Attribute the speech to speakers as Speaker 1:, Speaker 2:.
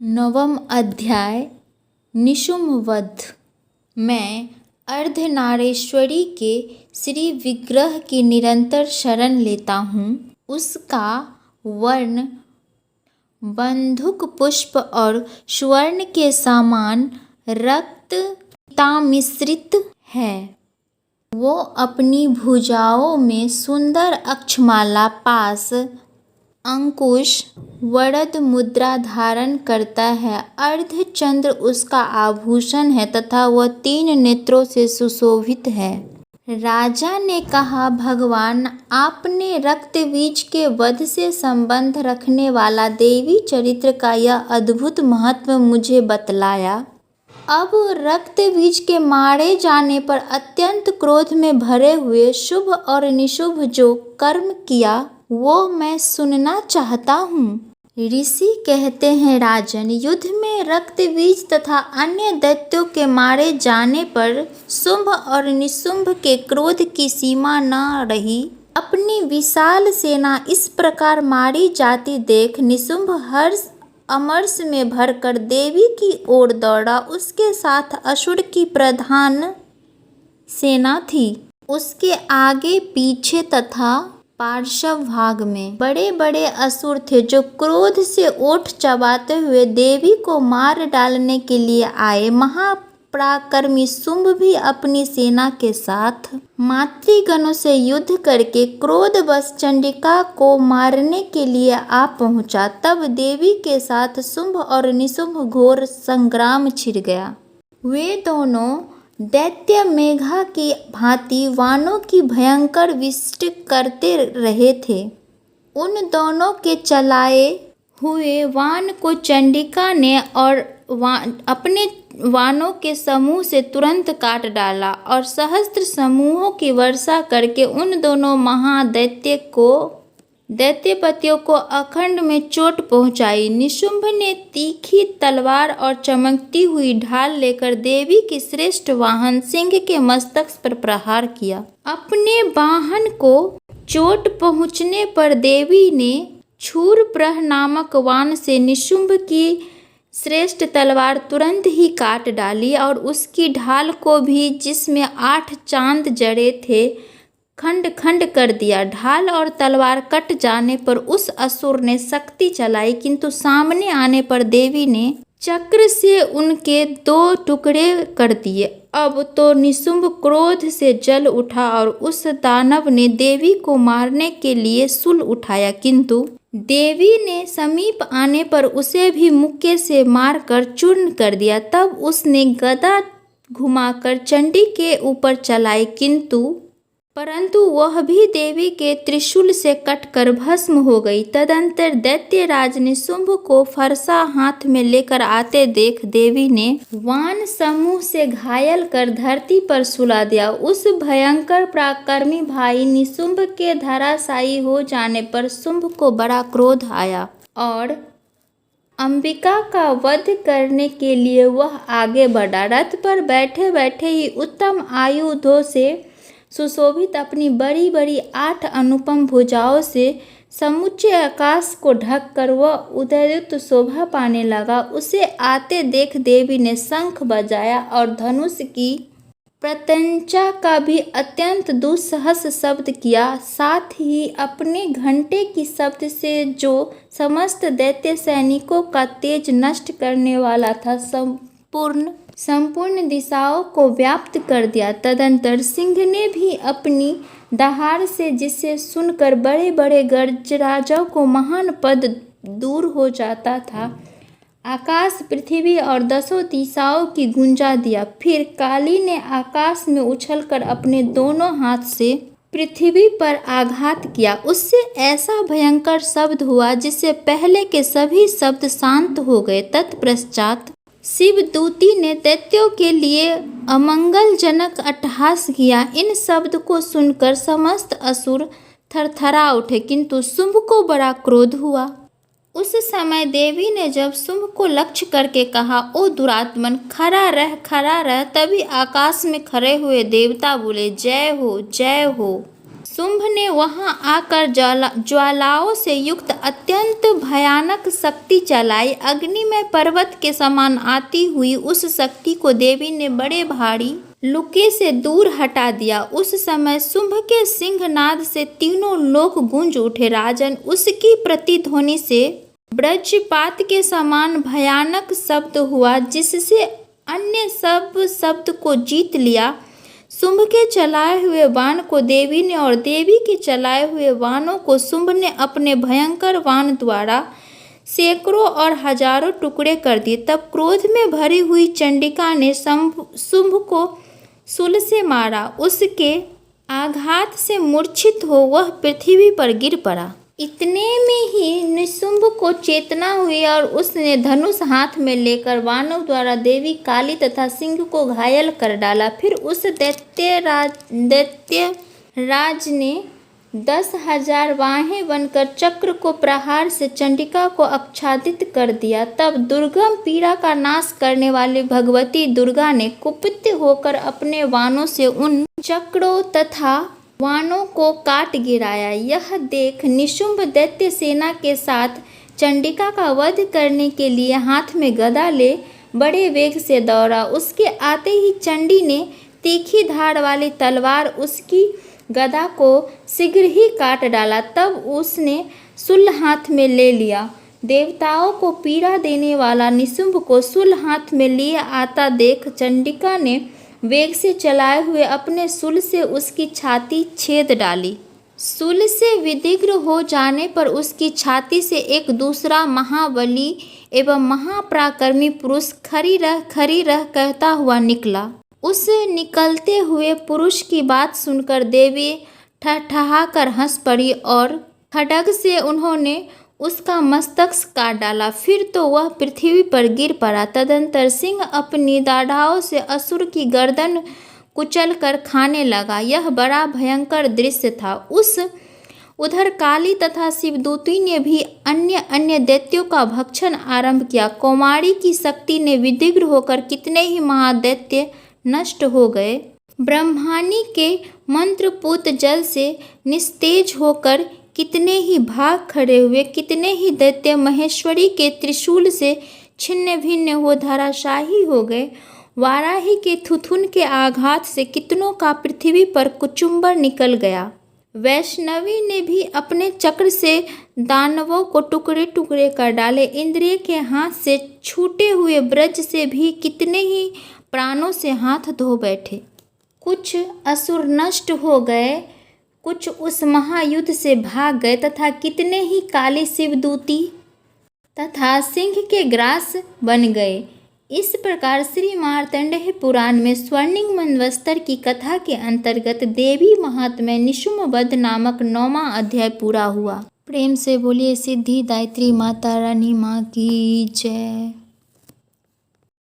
Speaker 1: नवम अध्याय निशुम्भ वध। मैं अर्धनारेश्वरी के श्री विग्रह की निरंतर शरण लेता हूँ। उसका वर्ण बंधुक पुष्प और स्वर्ण के समान रक्तमिश्रित है। वो अपनी भुजाओं में सुंदर अक्षमाला, पाश, अंकुश, वरद मुद्रा धारण करता है। अर्धचंद्र उसका आभूषण है तथा वह 3 नेत्रों से सुशोभित है। राजा ने कहा, भगवान, आपने रक्तबीज के वध से संबंध रखने वाला देवी चरित्र का यह अद्भुत महत्व मुझे बतलाया। अब रक्तबीज के मारे जाने पर अत्यंत क्रोध में भरे हुए शुभ और निशुभ जो कर्म किया वो मैं सुनना चाहता हूँ। ऋषि कहते हैं, राजन, युद्ध में रक्तबीज तथा अन्य दैत्यों के मारे जाने पर शुंभ और निशुंभ के क्रोध की सीमा न रही। अपनी विशाल सेना इस प्रकार मारी जाती देख निशुंभ हर्ष अमर्ष में भरकर देवी की ओर दौड़ा। उसके साथ असुर की प्रधान सेना थी। उसके आगे पीछे तथा पार्श्व भाग में बड़े बड़े असुर थे जो क्रोध से ओठ चबाते हुए देवी को मार डालने के लिए आए। महापराक्रमी शुंभ भी अपनी सेना के साथ मातृगणों से युद्ध करके क्रोधवश चंडिका को मारने के लिए आ पहुंचा। तब देवी के साथ शुंभ और निशुंभ घोर संग्राम छिड़ गया। वे दोनों दैत्य मेघा की भांति वानों की भयंकर विष्ट करते रहे थे। उन दोनों के चलाए हुए वान को चंडिका ने और अपने वानों के समूह से तुरंत काट डाला और सहस्त्र समूहों की वर्षा करके उन दोनों दैत्यपतियों को अखंड में चोट पहुंचाई। निशुंभ ने तीखी तलवार और चमकती हुई ढाल लेकर देवी की श्रेष्ठ वाहन सिंह के मस्तक पर प्रहार किया। अपने वाहन को चोट पहुंचने पर देवी ने क्षूरप्रह नामक वाण से निशुंभ की श्रेष्ठ तलवार तुरंत ही काट डाली और उसकी ढाल को भी, जिसमें 8 चांद जड़े थे, खंड खंड कर दिया। ढाल और तलवार कट जाने पर उस असुर ने शक्ति चलाई, किंतु सामने आने पर देवी ने चक्र से उनके 2 टुकड़े कर दिए। अब तो निशुंभ क्रोध से जल उठा और उस दानव ने देवी को मारने के लिए शूल उठाया, किंतु देवी ने समीप आने पर उसे भी मुक्के से मारकर चूर्ण कर दिया। तब उसने गदा घुमाकर चंडी के ऊपर चलाई, परंतु वह भी देवी के त्रिशूल से कटकर भस्म हो गई। तदंतर दैत्यराज निशुंभ को फरसा हाथ में लेकर आते देख देवी ने वान समूह से घायल कर धरती पर सुला दिया। उस भयंकर पराक्रमी भाई निशुंभ के धराशायी हो जाने पर शुंभ को बड़ा क्रोध आया और अंबिका का वध करने के लिए वह आगे बढ़ा। रथ पर बैठे बैठे ही उत्तम आयुधों से सुशोभित अपनी बड़ी बड़ी 8 अनुपम भुजाओं से समुचे आकाश को ढककर वह उदययुक्त शोभा पाने लगा। उसे आते देख देवी ने शंख बजाया और धनुष की प्रत्यंचा का भी अत्यंत दुस्सहस शब्द किया। साथ ही अपने घंटे की शब्द से, जो समस्त दैत्य सैनिकों का तेज नष्ट करने वाला था, संपूर्ण दिशाओं को व्याप्त कर दिया। तदंतर सिंह ने भी अपनी दहाड़ से, जिसे सुनकर बड़े बड़े गजराजों को महान पद दूर हो जाता था, आकाश, पृथ्वी और 10 दिशाओं की गुंजा दिया। फिर काली ने आकाश में उछलकर अपने दोनों हाथ से पृथ्वी पर आघात किया। उससे ऐसा भयंकर शब्द हुआ जिससे पहले के सभी शब्द शांत हो गए। तत्पश्चात शिवदूती ने दैत्यों के लिए अमंगलजनक अट्टहास किया। इन शब्द को सुनकर समस्त असुर थरथरा उठे, किंतु शुंभ को बड़ा क्रोध हुआ। उस समय देवी ने जब शुंभ को लक्ष्य करके कहा, ओ दुरात्मन, खड़ा रह, खड़ा रह। तभी आकाश में खड़े हुए देवता बोले, जय हो, जय हो। शुंभ ने वहां आकर ज्वालाओं से युक्त अत्यंत भयानक शक्ति चलाई। अग्निमय पर्वत के समान आती हुई उस शक्ति को देवी ने बड़े भारी लुके से दूर हटा दिया। उस समय शुंभ के सिंहनाद से तीनों लोक गूंज उठे। राजन, उसकी प्रतिध्वनि से वज्रपात के समान भयानक शब्द हुआ, जिससे अन्य सब शब्द को जीत लिया। शुंभ के चलाए हुए बाण को देवी ने और देवी के चलाए हुए बाणों को शुंभ ने अपने भयंकर बाण द्वारा सैकड़ों और हजारों टुकड़े कर दिए। तब क्रोध में भरी हुई चंडिका ने शुंभ को शूल से मारा। उसके आघात से मूर्छित हो वह पृथ्वी पर गिर पड़ा। इतने में ही निशुंभ को चेतना हुई और उसने धनुष हाथ में लेकर वानरों द्वारा देवी काली तथा सिंह को घायल कर डाला। फिर उस दैत्य राज ने 10,000 बाहें बनकर चक्र को प्रहार से चंडिका को आच्छादित कर दिया। तब दुर्गम पीड़ा का नाश करने वाली भगवती दुर्गा ने कुपित होकर अपने बाणों से उन चक्रों तथा वानों को काट गिराया। यह देख निशुंभ दैत्य सेना के साथ चंडिका का वध करने के लिए हाथ में गदा ले बड़े वेग से दौड़ा। उसके आते ही चंडी ने तीखी धार वाली तलवार उसकी गदा को शीघ्र ही काट डाला। तब उसने शूल हाथ में ले लिया। देवताओं को पीड़ा देने वाला निशुंभ को शूल हाथ में लिए आता देख चंडिका ने वेग से चलाए हुए अपने शूल से उसकी छाती छेद डाली। शूल से विदीर्ण हो जाने पर उसकी छाती से एक दूसरा महाबली एवं महापराक्रमी पुरुष खरी रह कहता हुआ निकला। उस निकलते हुए पुरुष की बात सुनकर देवी ठहाकर हंस पड़ी और खड्ग से उन्होंने उसका मस्तक काट डाला। फिर तो वह पृथ्वी पर गिर पड़ा। तदंतर सिंह अपनी दाढ़ों से असुर की गर्दन कुचल कर खाने लगा। यह बड़ा भयंकर दृश्य था। उधर काली तथा शिवदूती ने भी अन्य दैत्यों का भक्षण आरंभ किया। कौमारी की शक्ति ने विदीर्ण होकर कितने ही महादैत्य नष्ट हो गए। ब्रह्मानी के मंत्रपूत जल से निस्तेज होकर कितने ही भाग खड़े हुए। कितने ही दैत्य महेश्वरी के त्रिशूल से छिन्न भिन्न हो धराशायी हो गए। वाराही के थुथुन के आघात से कितनों का पृथ्वी पर कुचुम्बर निकल गया। वैष्णवी ने भी अपने चक्र से दानवों को टुकड़े टुकड़े कर डाले। इंद्रिय के हाथ से छूटे हुए ब्रज से भी कितने ही प्राणों से हाथ धो बैठे। कुछ असुर नष्ट हो गए, कुछ उस महायुद्ध से भाग गए तथा कितने ही काली शिवदूती तथा सिंह के ग्रास बन गए। इस प्रकार श्री मार्तंडेय पुराण में स्वर्णिम मनवस्तर की कथा के अंतर्गत देवी महात्म्य निशुंभ वध नामक 9वां अध्याय पूरा हुआ। प्रेम से बोलिए सिद्धिदात्री माता रानी माँ की जय।